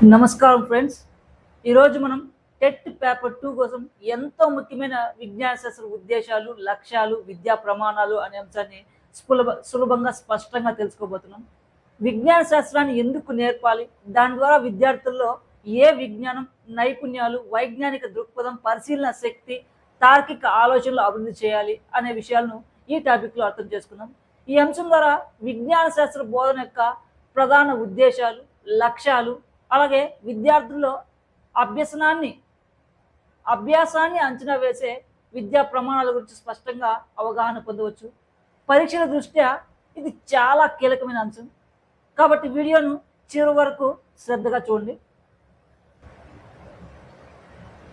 నమస్కారం ఫ్రెండ్స్. ఈరోజు మనం టెట్ పేపర్ 2 కోసం ఎంతో ముఖ్యమైన విజ్ఞాన శాస్త్ర ఉద్దేశాలు, లక్ష్యాలు, విద్యా ప్రమాణాలు అనే అంశాన్ని సులభంగా, స్పష్టంగా తెలుసుకోబోతున్నాం. విజ్ఞాన శాస్త్రాన్ని ఎందుకు నేర్పాలి? దాని ద్వారా విద్యార్థుల్లో ఏ విజ్ఞానం, నైపుణ్యాలు, వైజ్ఞానిక దృక్పథం, పరిశీలన శక్తి, తార్కిక ఆలోచనలు అభివృద్ధి చేయాలి అనే విషయాలను ఈ టాపిక్‌లో అర్థం చేసుకుందాం. ఈ అంశం ద్వారా విజ్ఞాన శాస్త్ర బోధన యొక్క ప్రధాన ఉద్దేశాలు, లక్ష్యాలు, అలాగే విద్యార్థుల్లో అభ్యసనాన్ని అభ్యాసాన్ని అంచనా వేసే విద్యా ప్రమాణాల గురించి స్పష్టంగా అవగాహన పొందవచ్చు. పరీక్షల దృష్ట్యా ఇది చాలా కీలకమైన అంశం. కాబట్టి వీడియోను చివరి వరకు శ్రద్ధగా చూడండి.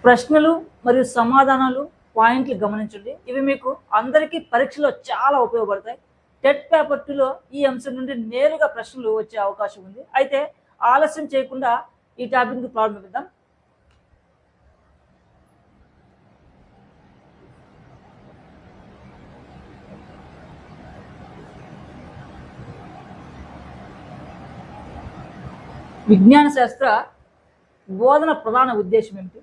ప్రశ్నలు మరియు సమాధానాలు, పాయింట్లు గమనించండి. ఇవి మీకు అందరికీ పరీక్షలో చాలా ఉపయోగపడతాయి. టెట్ పేపర్ 2లో ఈ అంశం నుండి నేరుగా ప్రశ్నలు వచ్చే అవకాశం ఉంది. అయితే ఆలస్యం చేయకుండా ఈ టాపిక్ని ప్రారంభిద్దాం. విజ్ఞాన శాస్త్ర బోధన ప్రధాన ఉద్దేశం ఏమిటి?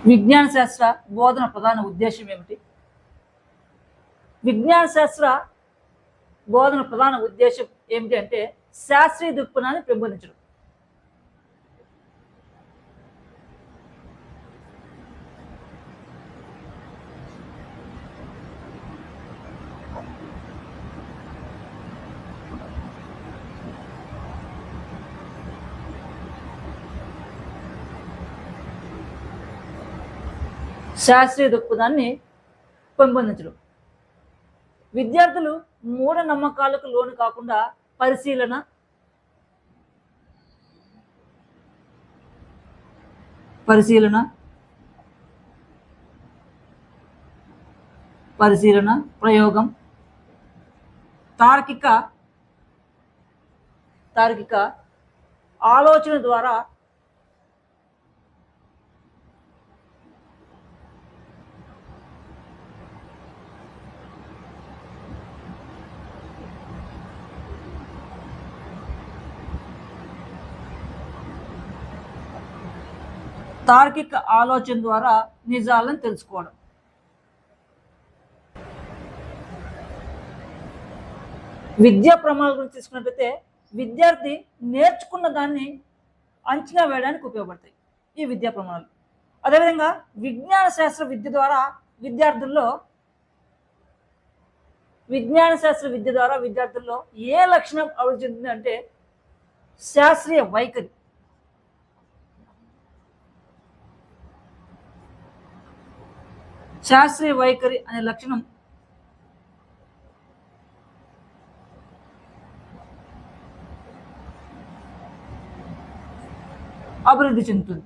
విజ్ఞాన శాస్త్ర బోధన ప్రధాన ఉద్దేశం ఏమిటి? విజ్ఞాన శాస్త్ర బోధన ప్రధాన ఉద్దేశం ఏమిటి అంటే శాస్త్రీయ దృక్పథాన్ని పెంపొందించడం. శాస్త్రీయ దృక్పథాన్ని పెంపొందించడం. విద్యార్థులు మూఢనమ్మకాలకు లోను కాకుండా పరిశీలన, ప్రయోగం, తార్కిక ఆలోచన ద్వారా నిజాలను తెలుసుకోవడం. విద్యా ప్రమాణాల గురించి తీసుకున్నట్లయితే విద్యార్థి నేర్చుకున్న దాన్ని అంచనా వేయడానికి ఉపయోగపడతాయి ఈ విద్యా ప్రమాణాలు. అదేవిధంగా విజ్ఞాన శాస్త్ర విద్య ద్వారా విద్యార్థుల్లో ఏ లక్షణం అభివృద్ధి చెందింది అంటే శాస్త్రీయ వైఖరి. శాస్త్రీయ వైఖరి అనే లక్షణం అభివృద్ధి చెందుతుంది.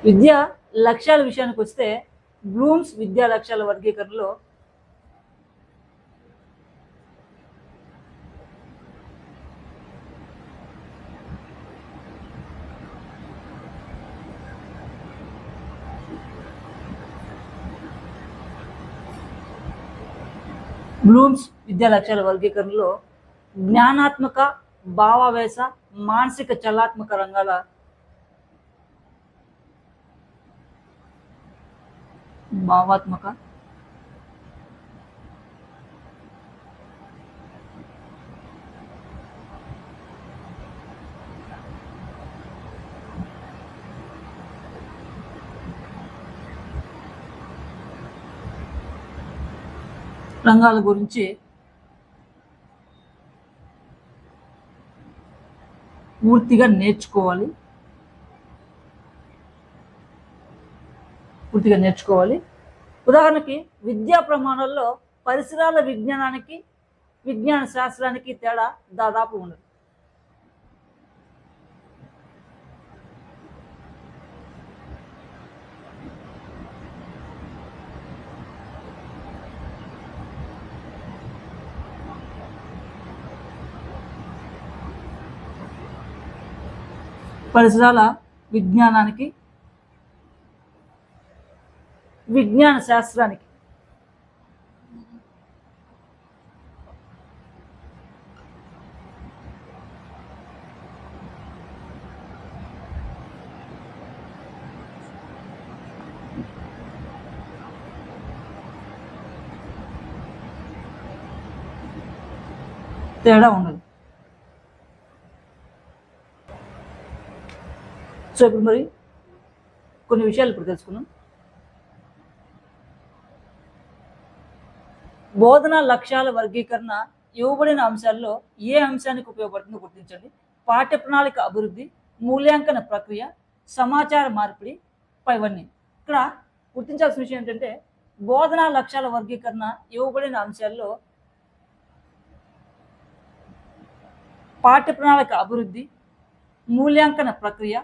విద్యా లక్ష్యాల విషయానికి వస్తే బ్లూమ్స్ విద్యా లక్ష్యాల వర్గీకరణలో జ్ఞానాత్మక, భావావేశ, మానసిక చలనాత్మక రంగాల గురించి పూర్తిగా నేర్చుకోవాలి. ఉదాహరణకి విద్యా ప్రమాణాల్లో పరిసరాల విజ్ఞానానికి, విజ్ఞాన శాస్త్రానికి తేడా దాదాపు ఉండదు. పరిసరాల విజ్ఞానానికి, విజ్ఞాన శాస్త్రానికి. తేడా ఉండదు. సో ఇప్పుడు మరి కొన్ని విషయాలు ఇప్పుడు తెలుసుకున్నాం. బోధనా లక్ష్యాల వర్గీకరణ ఇవ్వబడిన అంశాల్లో ఏ అంశానికి ఉపయోగపడుతుందో గుర్తించండి. పాఠ్య ప్రణాళిక అభివృద్ధి, మూల్యాంకన ప్రక్రియ, సమాచార మార్పిడి, పైవన్నీ. ఇక్కడ గుర్తించాల్సిన విషయం ఏంటంటే బోధనా లక్ష్యాల వర్గీకరణ ఇవ్వబడిన అంశాల్లో పాఠ్య ప్రణాళిక అభివృద్ధి, మూల్యాంకన ప్రక్రియ,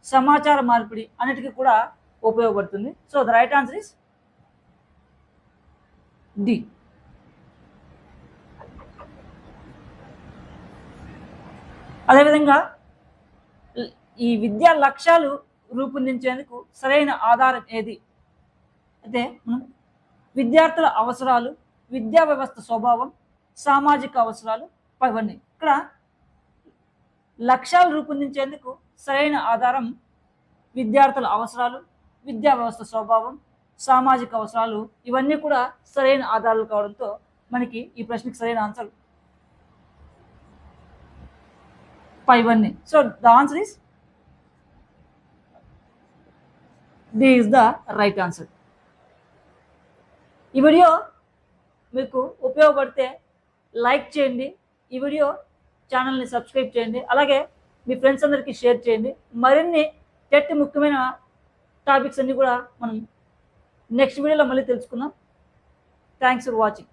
సమాచార మార్పిడి అన్నిటికీ కూడా ఉపయోగపడుతుంది. So the right answer is D. అదేవిధంగా ఈ విద్యా లక్ష్యాలు రూపొందించేందుకు సరైన ఆధారం ఏది అయితే మనం విద్యార్థుల అవసరాలు, విద్యా వ్యవస్థ స్వభావం, సామాజిక అవసరాలు, పైవన్నీ. ఇక్కడ లక్ష్యాలు రూపొందించేందుకు సరైన ఆధారం విద్యార్థుల అవసరాలు, విద్యా వ్యవస్థ స్వభావం, సామాజిక అవసరాలు, ఇవన్నీ కూడా సరైన ఆధారాలు కావడంతో మనకి ఈ ప్రశ్నకి సరైన ఆన్సర్ పైవన్నీ. So the answer is the is the right answer. ఈ వీడియో మీకు ఉపయోగపడితే లైక్ చేయండి, ఈ వీడియో ఛానల్ని సబ్స్క్రైబ్ చేయండి, అలాగే మీ ఫ్రెండ్స్ అందరికీ షేర్ చేయండి. మరిన్ని టెట్ ముఖ్యమైన టాపిక్స్ అన్నీ కూడా మనం నెక్స్ట్ వీడియోలో మళ్ళీ తెలుసుకుందాం. Thanks for watching.